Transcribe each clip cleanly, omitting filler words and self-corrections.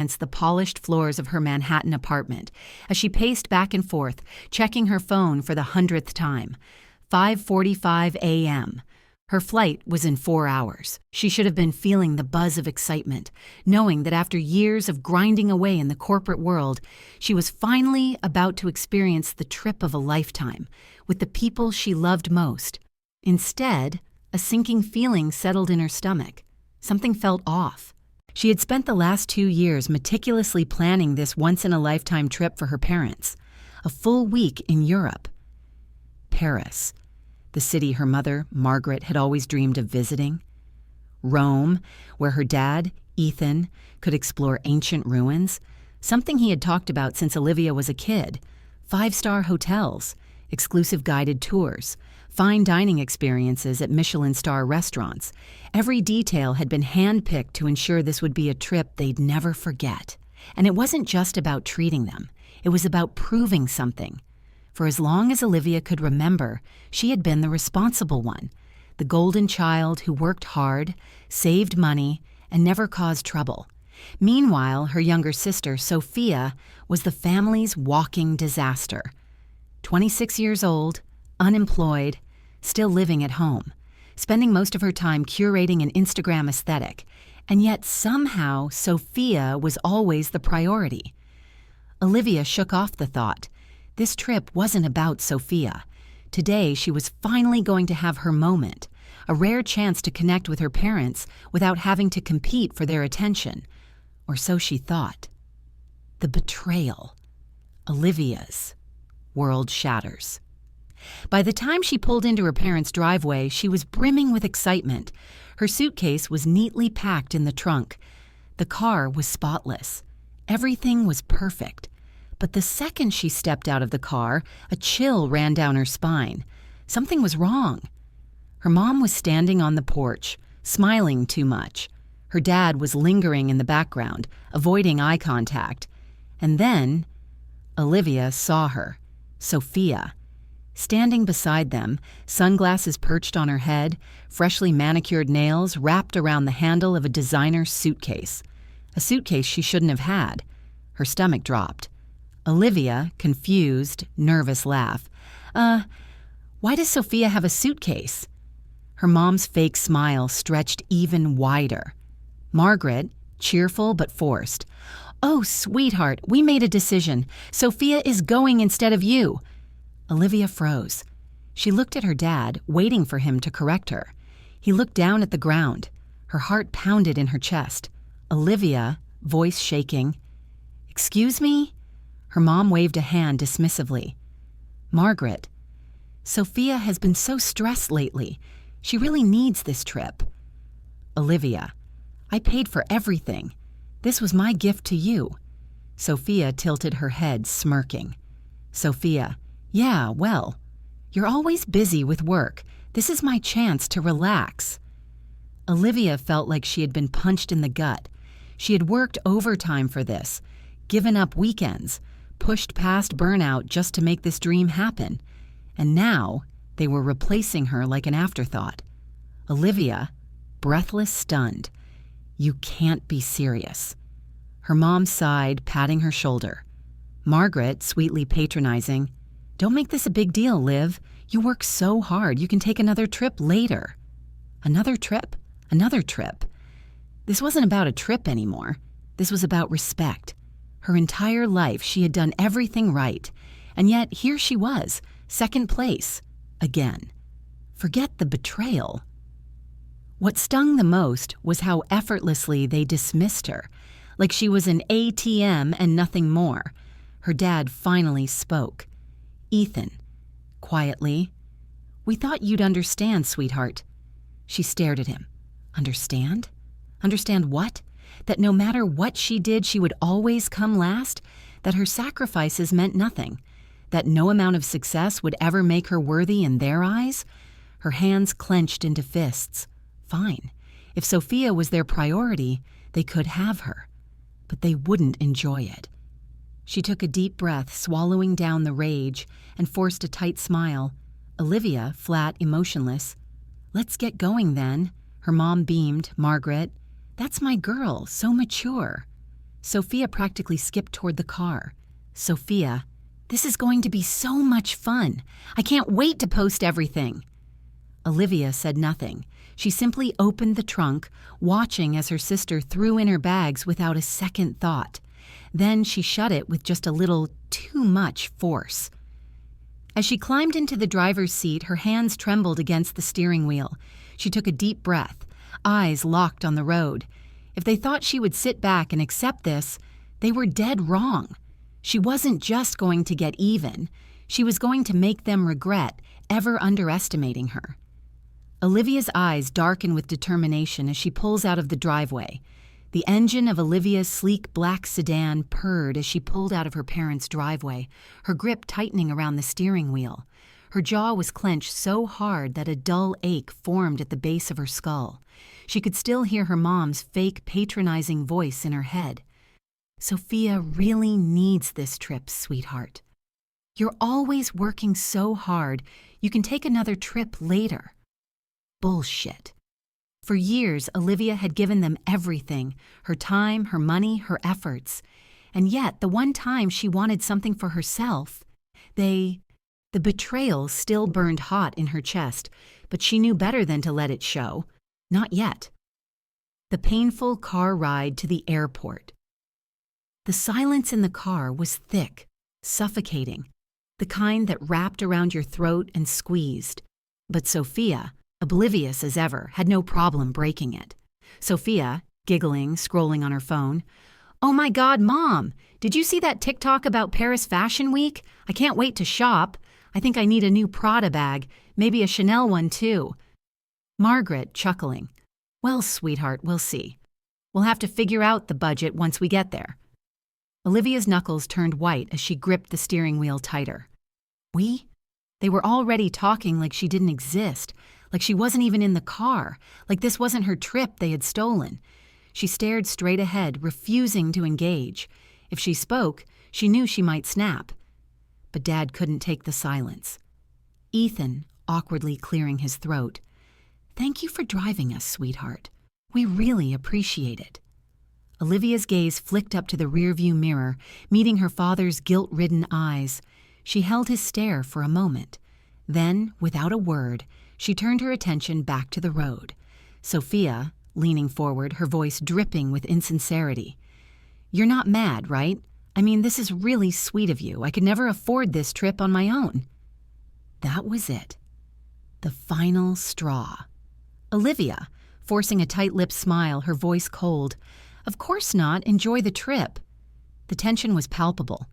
against the polished floors of her Manhattan apartment as she paced back and forth, checking her phone for the 100th time. 5:45 a.m. Her flight was in 4 hours. She should have been feeling the buzz of excitement, knowing that after years of grinding away in the corporate world, she was finally about to experience the trip of a lifetime with the people she loved most. Instead, a sinking feeling settled in her stomach. Something felt off. She had spent the last 2 years meticulously planning this once-in-a-lifetime trip for her parents. A full week in Europe. Paris, the city her mother, Margaret, had always dreamed of visiting. Rome, where her dad, Ethan, could explore ancient ruins, something he had talked about since Olivia was a kid. 5-star hotels, exclusive guided tours, fine dining experiences at Michelin-star restaurants. Every detail had been handpicked to ensure this would be a trip they'd never forget. And it wasn't just about treating them. It was about proving something. For as long as Olivia could remember, she had been the responsible one, the golden child who worked hard, saved money, and never caused trouble. Meanwhile, her younger sister, Sophia, was the family's walking disaster. 26 years old, unemployed, still living at home, spending most of her time curating an Instagram aesthetic, and yet somehow Sophia was always the priority. Olivia shook off the thought. This trip wasn't about Sophia. Today, she was finally going to have her moment, a rare chance to connect with her parents without having to compete for their attention. Or so she thought. The betrayal. Olivia's. World shatters. By the time she pulled into her parents' driveway, she was brimming with excitement. Her suitcase was neatly packed in the trunk. The car was spotless. Everything was perfect. But the second she stepped out of the car, a chill ran down her spine. Something was wrong. Her mom was standing on the porch, smiling too much. Her dad was lingering in the background, avoiding eye contact. And then Olivia saw her, Sophia, standing beside them, sunglasses perched on her head, freshly manicured nails wrapped around the handle of a designer suitcase. A suitcase she shouldn't have had. Her stomach dropped. Olivia, confused, nervous laugh. Why does Sophia have a suitcase? Her mom's fake smile stretched even wider. Margaret, cheerful but forced. Oh, sweetheart, we made a decision. Sophia is going instead of you. Olivia froze. She looked at her dad, waiting for him to correct her. He looked down at the ground. Her heart pounded in her chest. Olivia, voice shaking. Excuse me? Her mom waved a hand dismissively. Margaret, Sophia has been so stressed lately. She really needs this trip. Olivia, I paid for everything. This was my gift to you. Sophia tilted her head, smirking. Sophia, yeah, well, you're always busy with work. This is my chance to relax. Olivia felt like she had been punched in the gut. She had worked overtime for this, given up weekends, pushed past burnout just to make this dream happen. And now they were replacing her like an afterthought. Olivia, breathless, stunned. You can't be serious. Her mom sighed, patting her shoulder. Margaret, sweetly patronizing. Don't make this a big deal, Liv. You work so hard, you can take another trip later. Another trip? Another trip. This wasn't about a trip anymore. This was about respect. Her entire life, she had done everything right. And yet, here she was, second place. Again. Forget the betrayal. What stung the most was how effortlessly they dismissed her, like she was an ATM and nothing more. Her dad finally spoke. Ethan, quietly, we thought you'd understand, sweetheart. She stared at him. Understand? Understand what? That no matter what she did, she would always come last? That her sacrifices meant nothing? That no amount of success would ever make her worthy in their eyes? Her hands clenched into fists. Fine. If Sophia was their priority, they could have her. But they wouldn't enjoy it. She took a deep breath, swallowing down the rage, and forced a tight smile. Olivia, flat, emotionless. Let's get going then. Her mom beamed. Margaret, that's my girl, so mature. Sophia practically skipped toward the car. Sophia, this is going to be so much fun. I can't wait to post everything. Olivia said nothing. She simply opened the trunk, watching as her sister threw in her bags without a second thought. Then she shut it with just a little too much force. As she climbed into the driver's seat, her hands trembled against the steering wheel. She took a deep breath, eyes locked on the road. If they thought she would sit back and accept this, they were dead wrong. She wasn't just going to get even. She was going to make them regret ever underestimating her. Olivia's eyes darken with determination as she pulls out of the driveway. The engine of Olivia's sleek black sedan purred as she pulled out of her parents' driveway, her grip tightening around the steering wheel. Her jaw was clenched so hard that a dull ache formed at the base of her skull. She could still hear her mom's fake, patronizing voice in her head. Sophia really needs this trip, sweetheart. You're always working so hard, you can take another trip later. Bullshit. For years, Olivia had given them everything, her time, her money, her efforts. And yet, the one time she wanted something for herself, the betrayal still burned hot in her chest, but she knew better than to let it show. Not yet. The painful car ride to the airport. The silence in the car was thick, suffocating, the kind that wrapped around your throat and squeezed. But Sophia, oblivious as ever, had no problem breaking it. Sophia, giggling, scrolling on her phone. "Oh my God, Mom! Did you see that TikTok about Paris Fashion Week? I can't wait to shop. I think I need a new Prada bag, maybe a Chanel one too." Margaret, chuckling. "Well, sweetheart, we'll see. We'll have to figure out the budget once we get there." Olivia's knuckles turned white as she gripped the steering wheel tighter. We? They were already talking like she didn't exist, like she wasn't even in the car, like this wasn't her trip they had stolen. She stared straight ahead, refusing to engage. If she spoke, she knew she might snap. But Dad couldn't take the silence. Ethan, awkwardly clearing his throat. "Thank you for driving us, sweetheart. We really appreciate it." Olivia's gaze flicked up to the rearview mirror, meeting her father's guilt-ridden eyes. She held his stare for a moment. Then, without a word, she turned her attention back to the road. Sophia, leaning forward, her voice dripping with insincerity. "You're not mad, right? I mean, this is really sweet of you. I could never afford this trip on my own." That was it. The final straw. Olivia, forcing a tight-lipped smile, her voice cold. "Of course not. Enjoy the trip." The tension was palpable.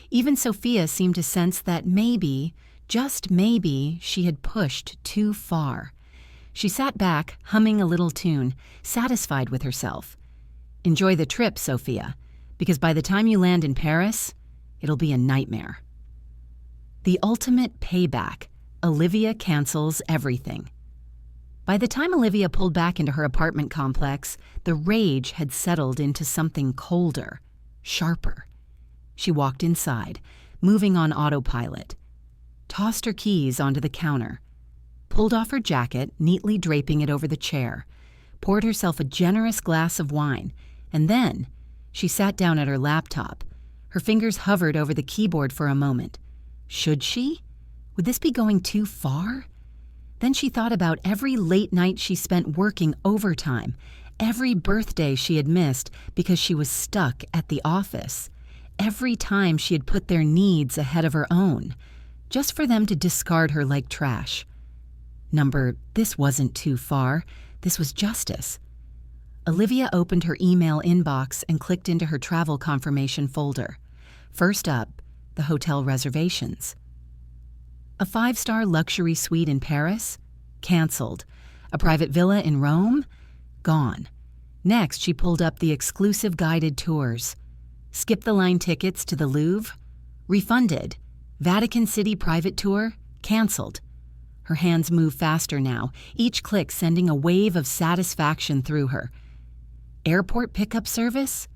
Even Sophia seemed to sense that maybe, just maybe, she had pushed too far. She sat back, humming a little tune, satisfied with herself. "Enjoy the trip, Sophia, because by the time you land in Paris, it'll be a nightmare." The ultimate payback. Olivia cancels everything. By the time Olivia pulled back into her apartment complex, the rage had settled into something colder, sharper. She walked inside, moving on autopilot, tossed her keys onto the counter, pulled off her jacket, neatly draping it over the chair, poured herself a generous glass of wine, and then she sat down at her laptop. Her fingers hovered over the keyboard for a moment. Should she? Would this be going too far? Then she thought about every late night she spent working overtime, every birthday she had missed because she was stuck at the office, every time she had put their needs ahead of her own, just for them to discard her like trash. This wasn't too far. This was justice. Olivia opened her email inbox and clicked into her travel confirmation folder. First up, the hotel reservations. A 5-star luxury suite in Paris? Canceled. A private villa in Rome? Gone. Next, she pulled up the exclusive guided tours. Skip-the-line tickets to the Louvre? Refunded. Vatican City private tour? Canceled. Her hands move faster now, each click sending a wave of satisfaction through her. Airport pickup service?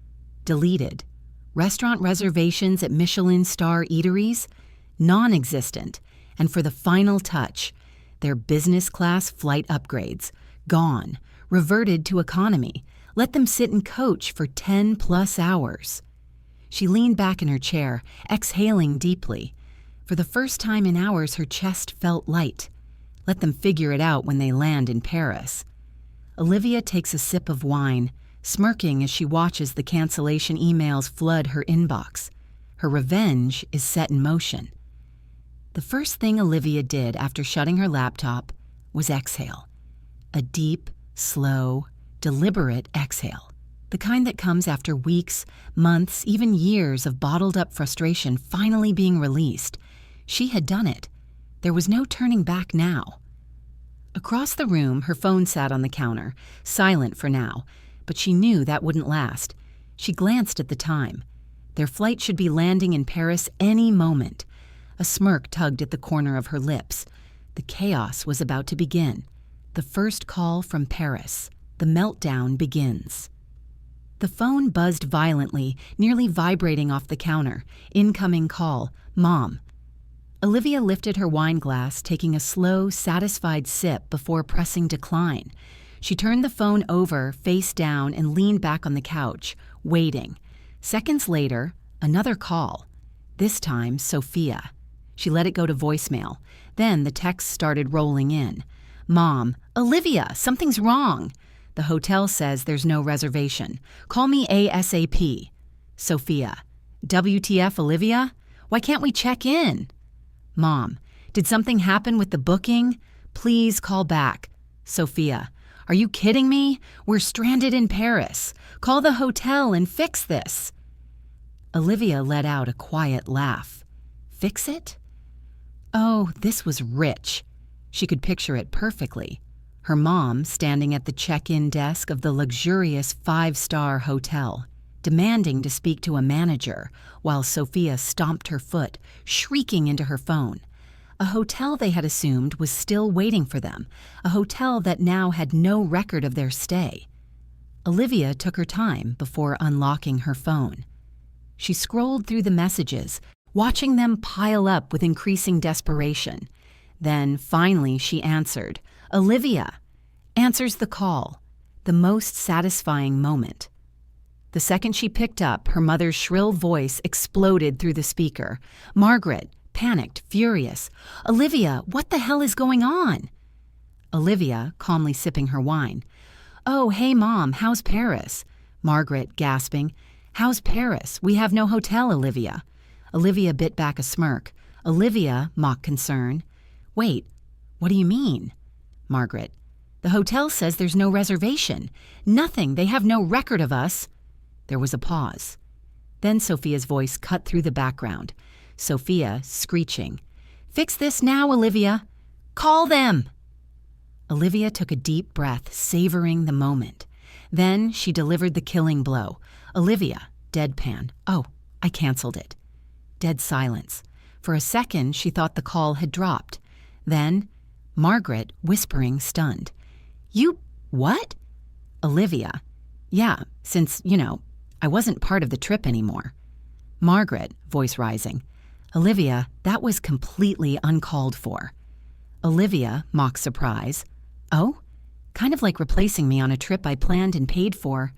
Deleted. Restaurant reservations at Michelin-star eateries? Non-existent. And for the final touch, their business class flight upgrades. Gone. Reverted to economy. Let them sit and coach for 10+ hours. She leaned back in her chair, exhaling deeply. For the first time in hours, her chest felt light. Let them figure it out when they land in Paris. Olivia takes a sip of wine, smirking as she watches the cancellation emails flood her inbox. Her revenge is set in motion. The first thing Olivia did after shutting her laptop was exhale. A deep, slow, deliberate exhale. The kind that comes after weeks, months, even years of bottled-up frustration finally being released. She had done it. There was no turning back now. Across the room, her phone sat on the counter, silent for now, but she knew that wouldn't last. She glanced at the time. Their flight should be landing in Paris any moment. A smirk tugged at the corner of her lips. The chaos was about to begin. The first call from Paris. The meltdown begins. The phone buzzed violently, nearly vibrating off the counter. Incoming call. Mom. Olivia lifted her wine glass, taking a slow, satisfied sip before pressing decline. She turned the phone over, face down, and leaned back on the couch, waiting. Seconds later, another call. This time, Sophia. She let it go to voicemail. Then the texts started rolling in. Mom, Olivia, something's wrong. The hotel says there's no reservation. Call me ASAP. Sophia. WTF, Olivia? Why can't we check in? Mom. Did something happen with the booking? Please call back. Sophia. Are you kidding me? We're stranded in Paris. Call the hotel and fix this. Olivia let out a quiet laugh. Fix it? Oh, this was rich. She could picture it perfectly. Her mom standing at the check-in desk of the luxurious 5-star hotel, demanding to speak to a manager, while Sophia stomped her foot, shrieking into her phone. A hotel they had assumed was still waiting for them, a hotel that now had no record of their stay. Olivia took her time before unlocking her phone. She scrolled through the messages, watching them pile up with increasing desperation. Then, finally, she answered. Olivia answers the call, the most satisfying moment. The second she picked up, her mother's shrill voice exploded through the speaker. Margaret, panicked, furious. Olivia, what the hell is going on? Olivia, calmly sipping her wine. Oh, hey, Mom, how's Paris? Margaret, gasping. How's Paris? We have no hotel, Olivia. Olivia bit back a smirk. Olivia, mock concern. Wait, what do you mean? Margaret. The hotel says there's no reservation. Nothing. They have no record of us. There was a pause. Then Sophia's voice cut through the background. Sophia, screeching. Fix this now, Olivia. Call them. Olivia took a deep breath, savoring the moment. Then she delivered the killing blow. Olivia, deadpan. Oh, I canceled it. Dead silence. For a second, she thought the call had dropped. Then, Margaret, whispering, stunned. You, what? Olivia. Yeah, since, I wasn't part of the trip anymore. Margaret, voice rising. Olivia, that was completely uncalled for. Olivia, mock surprise. Oh? Kind of like replacing me on a trip I planned and paid for.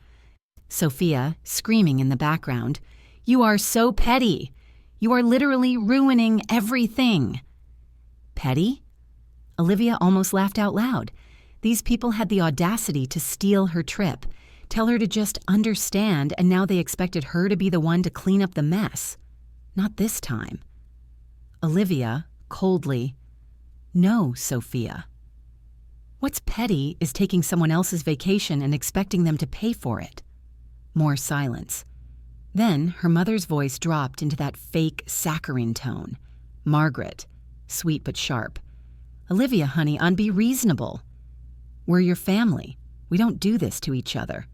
Sophia, screaming in the background. You are so petty. You are literally ruining everything. Petty? Olivia almost laughed out loud. These people had the audacity to steal her trip, tell her to just understand, and now they expected her to be the one to clean up the mess. Not this time. Olivia, coldly, No, Sophia. What's petty is taking someone else's vacation and expecting them to pay for it. More silence. Then her mother's voice dropped into that fake saccharine tone. Margaret, sweet but sharp. Olivia, honey, be reasonable. We're your family. We don't do this to each other.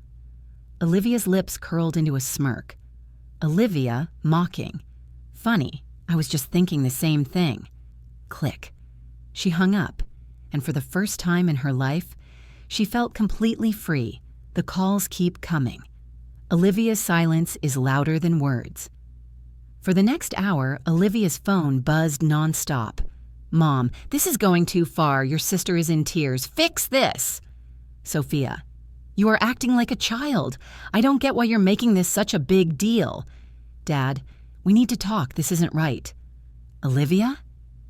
Olivia's lips curled into a smirk. Olivia, mocking. Funny, I was just thinking the same thing. Click. She hung up, and for the first time in her life, she felt completely free. The calls keep coming. Olivia's silence is louder than words. For the next hour, Olivia's phone buzzed nonstop. Mom, this is going too far. Your sister is in tears. Fix this. Sophia. You are acting like a child. I don't get why you're making this such a big deal. Dad, we need to talk. This isn't right. Olivia?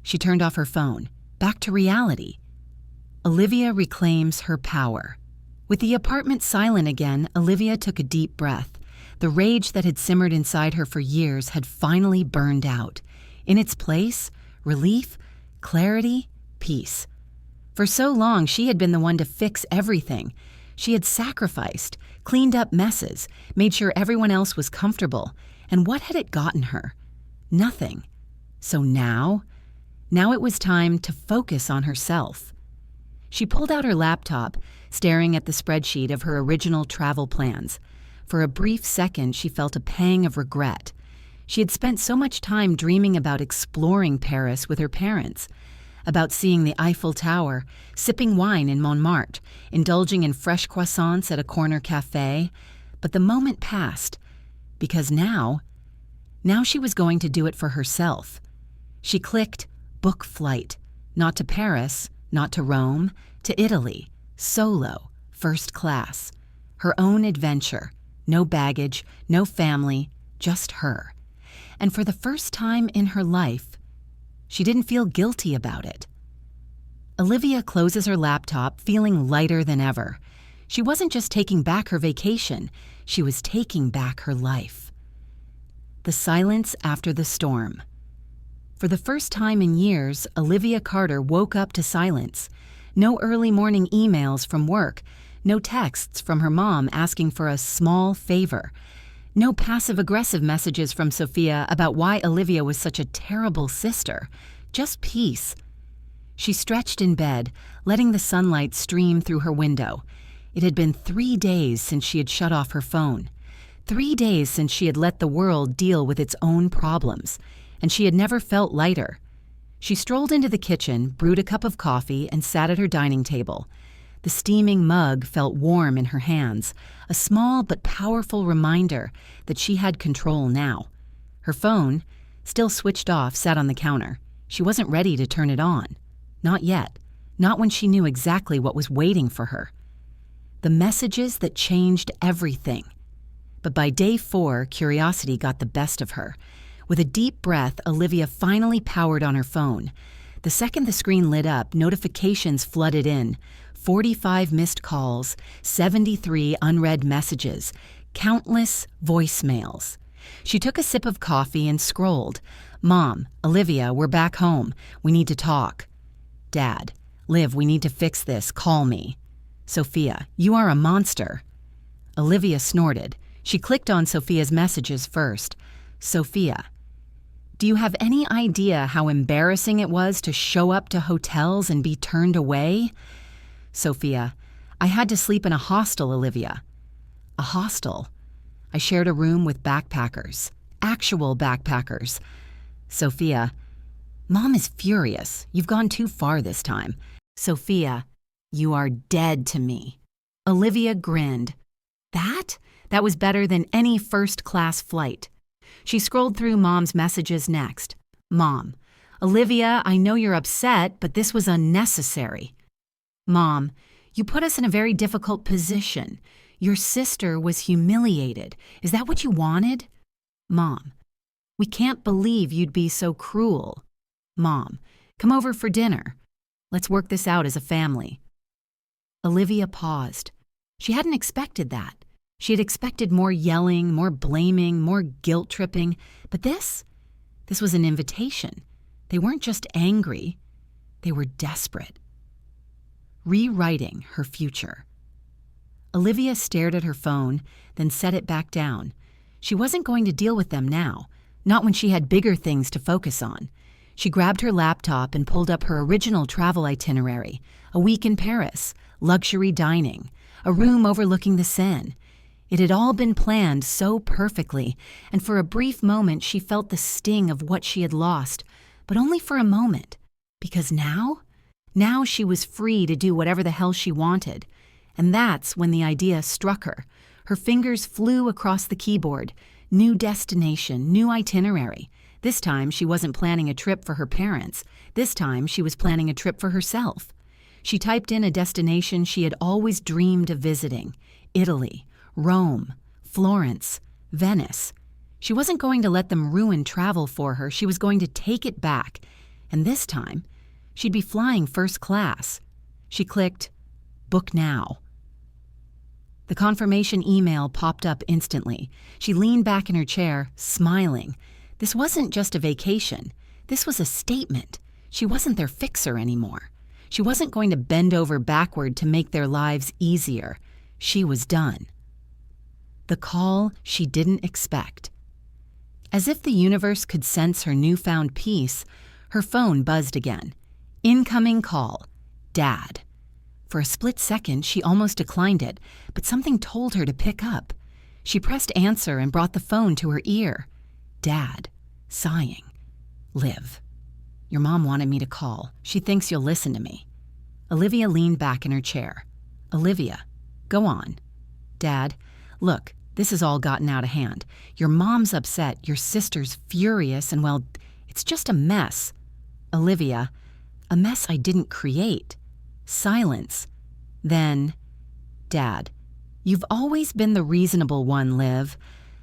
She turned off her phone. Back to reality. Olivia reclaims her power. With the apartment silent again, Olivia took a deep breath. The rage that had simmered inside her for years had finally burned out. In its place, relief, clarity, peace. For so long, she had been the one to fix everything. She had sacrificed, cleaned up messes, made sure everyone else was comfortable. And what had it gotten her? Nothing. So now it was time to focus on herself. She pulled out her laptop, staring at the spreadsheet of her original travel plans. For a brief second, she felt a pang of regret. She had spent so much time dreaming about exploring Paris with her parents, about seeing the Eiffel Tower, sipping wine in Montmartre, indulging in fresh croissants at a corner cafe. But the moment passed, because now she was going to do it for herself. She clicked book flight, not to Paris, not to Rome, to Italy, solo, first class. Her own adventure, no baggage, no family, just her. And for the first time in her life, she didn't feel guilty about it. Olivia closes her laptop, feeling lighter than ever. She wasn't just taking back her vacation, she was taking back her life. The silence after the storm. For the first time in years, Olivia Carter woke up to silence. No early morning emails from work, no texts from her mom asking for a small favor, no passive-aggressive messages from Sophia about why Olivia was such a terrible sister, just peace. She stretched in bed, letting the sunlight stream through her window. It had been 3 days since she had shut off her phone. 3 days since she had let the world deal with its own problems, and she had never felt lighter. She strolled into the kitchen, brewed a cup of coffee, and sat at her dining table. The steaming mug felt warm in her hands, a small but powerful reminder that she had control now. Her phone, still switched off, sat on the counter. She wasn't ready to turn it on. Not yet. Not when she knew exactly what was waiting for her. The messages that changed everything. But by day 4, curiosity got the best of her. With a deep breath, Olivia finally powered on her phone. The second the screen lit up, notifications flooded in. 45 missed calls, 73 unread messages, countless voicemails. She took a sip of coffee and scrolled. Mom, Olivia, we're back home. We need to talk. Dad, Liv, we need to fix this. Call me. Sophia, you are a monster. Olivia snorted. She clicked on Sophia's messages first. Sophia, do you have any idea how embarrassing it was to show up to hotels and be turned away? Sophia, I had to sleep in a hostel, Olivia. A hostel? I shared a room with backpackers. Actual backpackers. Sophia, Mom is furious. You've gone too far this time. Sophia, you are dead to me. Olivia grinned. That was better than any first-class flight. She scrolled through Mom's messages next. Mom, Olivia, I know you're upset, but this was unnecessary. Mom, you put us in a very difficult position. Your sister was humiliated. Is that what you wanted? Mom, we can't believe you'd be so cruel. Mom, come over for dinner. Let's work this out as a family. Olivia paused. She hadn't expected that. She had expected more yelling, more blaming, more guilt-tripping. But this was an invitation. They weren't just angry. They were desperate. Rewriting her future. Olivia stared at her phone, then set it back down. She wasn't going to deal with them now, not when she had bigger things to focus on. She grabbed her laptop and pulled up her original travel itinerary. A week in Paris, luxury dining, a room overlooking the Seine. It had all been planned so perfectly, and for a brief moment she felt the sting of what she had lost, but only for a moment, because now she was free to do whatever the hell she wanted. And that's when the idea struck her. Her fingers flew across the keyboard. New destination, new itinerary. This time she wasn't planning a trip for her parents. This time she was planning a trip for herself. She typed in a destination she had always dreamed of visiting: Italy, Rome, Florence, Venice. She wasn't going to let them ruin travel for her. She was going to take it back. And this time, she'd be flying first class. She clicked, "Book now." The confirmation email popped up instantly. She leaned back in her chair, smiling. This wasn't just a vacation. This was a statement. She wasn't their fixer anymore. She wasn't going to bend over backward to make their lives easier. She was done. The call she didn't expect. As if the universe could sense her newfound peace, her phone buzzed again. Incoming call. Dad. For a split second, she almost declined it, but something told her to pick up. She pressed answer and brought the phone to her ear. Dad. Sighing. Liv. Your mom wanted me to call. She thinks you'll listen to me. Olivia leaned back in her chair. Olivia. Go on. Dad. Look. This has all gotten out of hand. Your mom's upset, your sister's furious, and well, it's just a mess. Olivia, a mess I didn't create. Silence. Then, Dad, you've always been the reasonable one, Liv.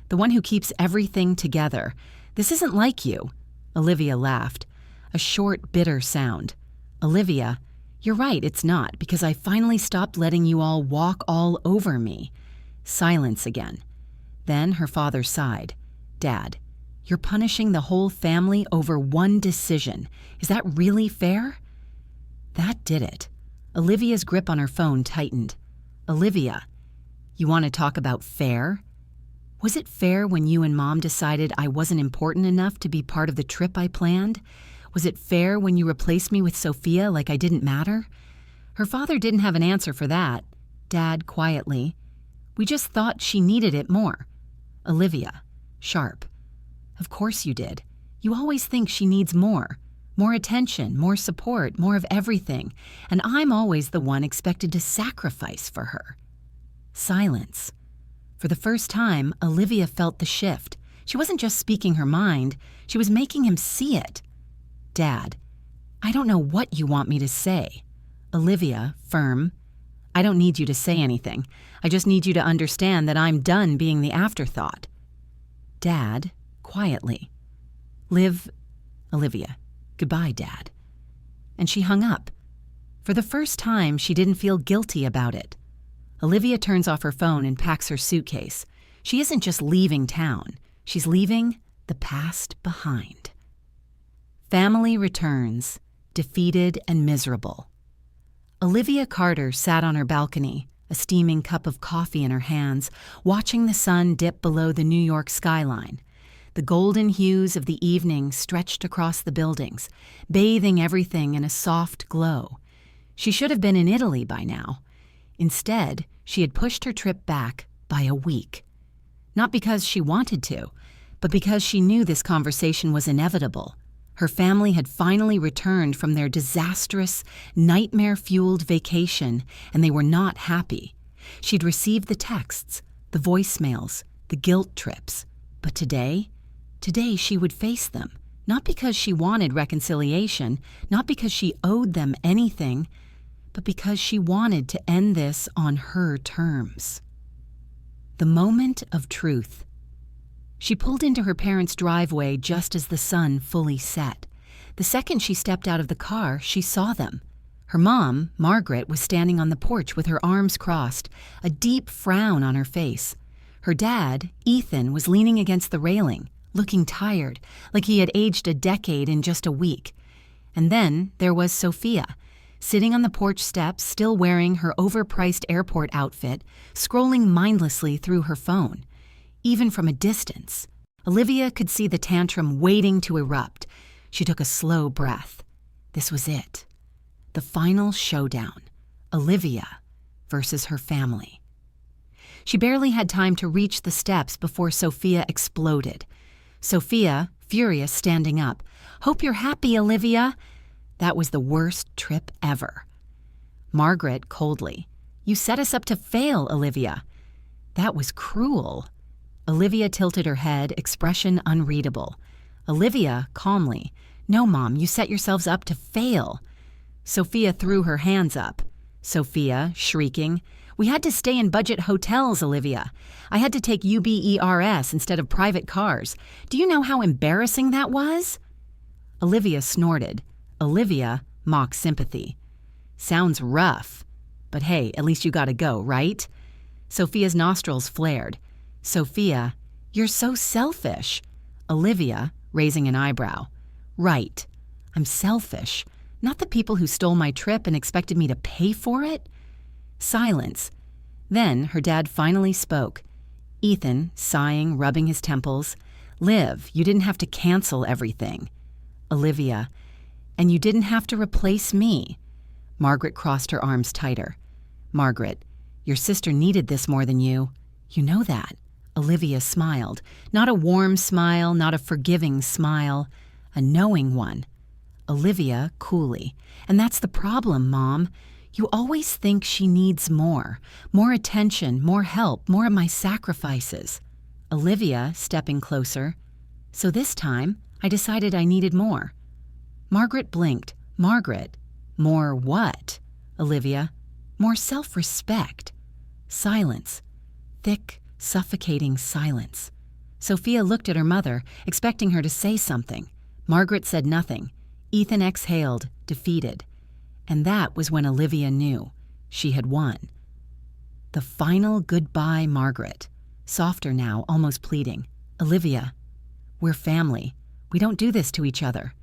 The one who keeps everything together. This isn't like you. Olivia laughed. A short, bitter sound. Olivia, you're right, it's not, because I finally stopped letting you all walk all over me. Silence again. Then her father sighed. Dad, you're punishing the whole family over one decision. Is that really fair? That did it. Olivia's grip on her phone tightened. Olivia, you want to talk about fair? Was it fair when you and Mom decided I wasn't important enough to be part of the trip I planned? Was it fair when you replaced me with Sophia like I didn't matter? Her father didn't have an answer for that. Dad, quietly, we just thought she needed it more. Olivia, sharp. Of course you did. You always think she needs more. More attention, more support, more of everything. And I'm always the one expected to sacrifice for her. Silence. For the first time, Olivia felt the shift. She wasn't just speaking her mind. She was making him see it. Dad, I don't know what you want me to say. Olivia, firm. I don't need you to say anything. I just need you to understand that I'm done being the afterthought. Dad, quietly. Liv, Olivia, goodbye, Dad. And she hung up. For the first time, she didn't feel guilty about it. Olivia turns off her phone and packs her suitcase. She isn't just leaving town. She's leaving the past behind. Family returns, defeated and miserable. Olivia Carter sat on her balcony, a steaming cup of coffee in her hands, watching the sun dip below the New York skyline. The golden hues of the evening stretched across the buildings, bathing everything in a soft glow. She should have been in Italy by now. Instead, she had pushed her trip back by a week. Not because she wanted to, but because she knew this conversation was inevitable. Her family had finally returned from their disastrous, nightmare-fueled vacation, and they were not happy. She'd received the texts, the voicemails, the guilt trips. But today she would face them, not because she wanted reconciliation, not because she owed them anything, but because she wanted to end this on her terms. The moment of truth. She pulled into her parents' driveway just as the sun fully set. The second she stepped out of the car, she saw them. Her mom, Margaret, was standing on the porch with her arms crossed, a deep frown on her face. Her dad, Ethan, was leaning against the railing, looking tired, like he had aged a decade in just a week. And then there was Sophia, sitting on the porch steps, still wearing her overpriced airport outfit, scrolling mindlessly through her phone. Even from a distance, Olivia could see the tantrum waiting to erupt. She took a slow breath. This was it. The final showdown. Olivia versus her family. She barely had time to reach the steps before Sophia exploded. Sophia, furious, standing up. "Hope you're happy, Olivia." That was the worst trip ever. Margaret, coldly. "You set us up to fail, Olivia." That was cruel. Olivia tilted her head, expression unreadable. Olivia, calmly. "No, Mom, you set yourselves up to fail." Sophia threw her hands up. Sophia, shrieking, "We had to stay in budget hotels, Olivia. I had to take UBERS instead of private cars. Do you know how embarrassing that was?" Olivia snorted. Olivia, mock sympathy. "Sounds rough. But hey, at least you gotta go, right?" Sophia's nostrils flared. "Sophia, you're so selfish." Olivia, raising an eyebrow. "Right. I'm selfish. Not the people who stole my trip and expected me to pay for it." Silence. Then her dad finally spoke. Ethan, sighing, rubbing his temples. "Liv, you didn't have to cancel everything." Olivia, "And you didn't have to replace me." Margaret crossed her arms tighter. Margaret, "Your sister needed this more than you. You know that." Olivia smiled. Not a warm smile, not a forgiving smile. A knowing one. Olivia, coolly, "And that's the problem, Mom. You always think she needs more. More attention, more help, more of my sacrifices." Olivia, stepping closer. "So this time, I decided I needed more." Margaret blinked. "Margaret, more what?" Olivia, "More self-respect." Silence. Thick, suffocating silence. Sophia looked at her mother, expecting her to say something. Margaret said nothing. Ethan exhaled, defeated. And that was when Olivia knew she had won. The final goodbye, Margaret. Softer now, almost pleading. "Olivia, we're family. We don't do this to each other."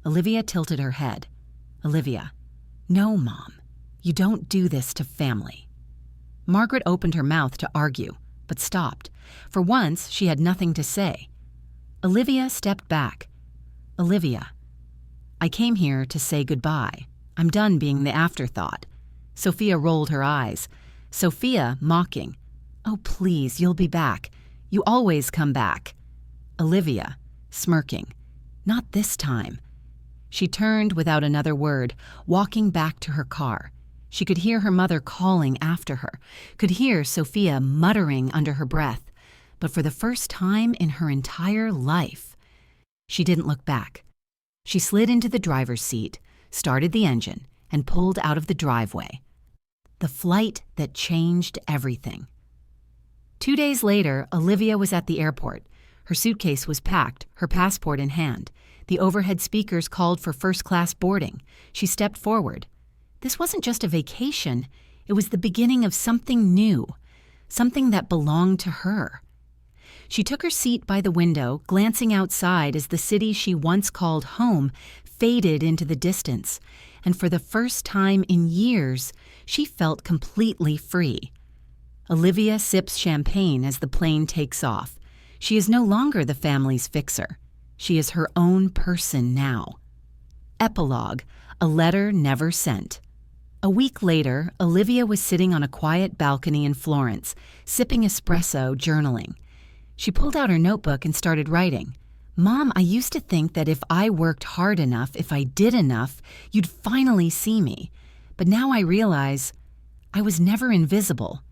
Olivia tilted her head. Olivia, "No, Mom. You don't do this to family." Margaret opened her mouth to argue, but stopped. For once, she had nothing to say. Olivia stepped back. "Olivia, I came here to say goodbye. I'm done being the afterthought." Sophia rolled her eyes. Sophia, mocking, "Oh, please, you'll be back. You always come back." Olivia, smirking, "Not this time." She turned without another word, walking back to her car. She could hear her mother calling after her, could hear Sophia muttering under her breath. But for the first time in her entire life, she didn't look back. She slid into the driver's seat, started the engine, and pulled out of the driveway. The flight that changed everything. 2 days later, Olivia was at the airport. Her suitcase was packed, her passport in hand. The overhead speakers called for first-class boarding. She stepped forward. This wasn't just a vacation. It was the beginning of something new, something that belonged to her. She took her seat by the window, glancing outside as the city she once called home faded into the distance. And for the first time in years, she felt completely free. Olivia sips champagne as the plane takes off. She is no longer the family's fixer. She is her own person now. Epilogue, a letter never sent. A week later, Olivia was sitting on a quiet balcony in Florence, sipping espresso, journaling. She pulled out her notebook and started writing. "Mom, I used to think that if I worked hard enough, if I did enough, you'd finally see me. But now I realize I was never invisible.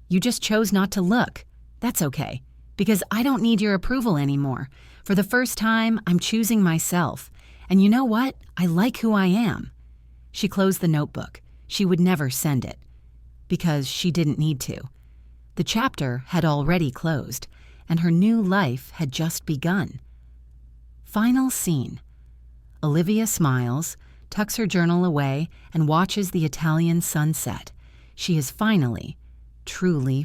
You just chose not to look. That's okay, because I don't need your approval anymore. For the first time, I'm choosing myself. And you know what? I like who I am." She closed the notebook. She would never send it, because she didn't need to. The chapter had already closed, and her new life had just begun. Final scene. Olivia smiles, tucks her journal away, and watches the Italian sunset. She is finally, truly